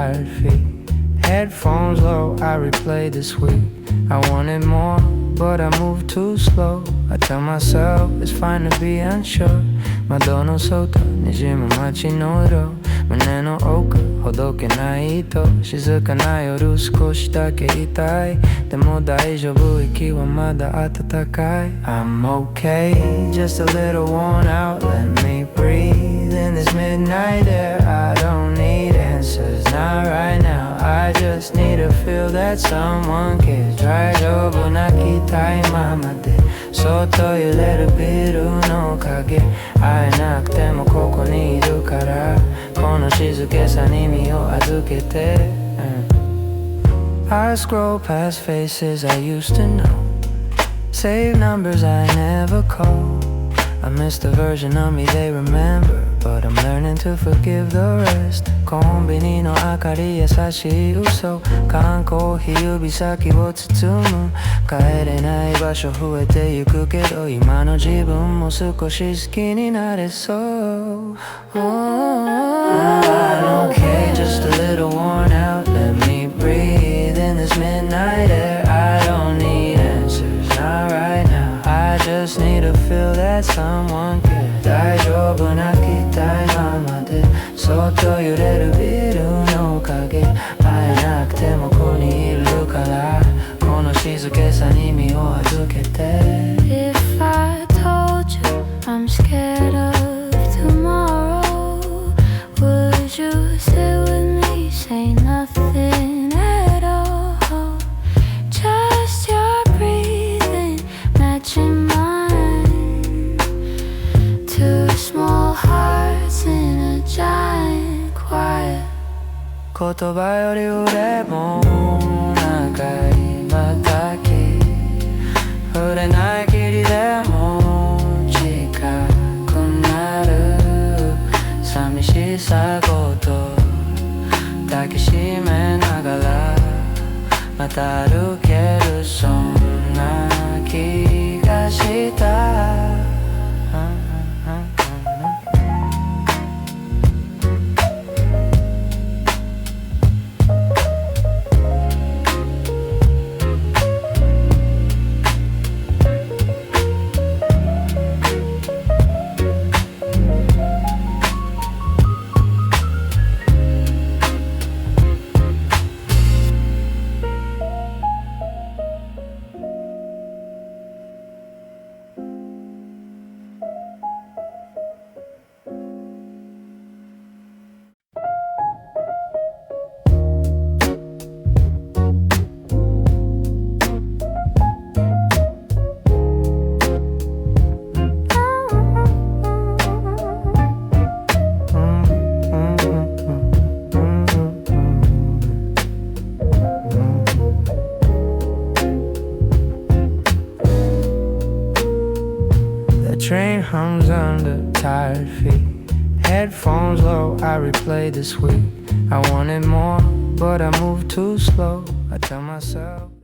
tired feet. Headphones low, I replay this week. I wanted more, but I move too slow. I tell myself it's fine to be unsure. 窓の外にじむ街の色、胸の奥ほどけない糸、静かな夜少しだけ痛い。でも大丈夫、息はまだ暖かい。 I'm okay, just a little worn out. Let me breathe in this midnight air. I don't need answers, not right now. I just need to feel that someone cares. 大丈夫、泣きたいままでそっと揺れるビルの影。会えなくてもここにいるから、この静けさに身を預けて、I scroll past faces I used to know, save numbers I never call. I miss the version of me they remember, but I'm learning to forgive the rest. コンビニの明かり優しい嘘、缶コーヒー指先を包む。帰れない場所増えてゆくけど、今の自分も少し好きになれそう。I'm okay, just a little worn out. Let me breathe in this midnight air. I don't need answers, not right now. I just need to feel that someone cares. 大丈夫、泣きたいままでそっと揺れるビルの影。会えなくてもここにいるから、この静けさに身を預けて。 If I told you I'm scared of tomorrow, would you sit with me, say nothing at all? Just your breathing matching mine, two small hearts in a giant choir. 言葉より俺も長いまたき、触れない霧でも近くなる。寂しさごと抱きしめながら、また歩ける、そんな気がした。Train hums under tired feet. Headphones low, I replay this week. I wanted more, but I move too slow. I tell myself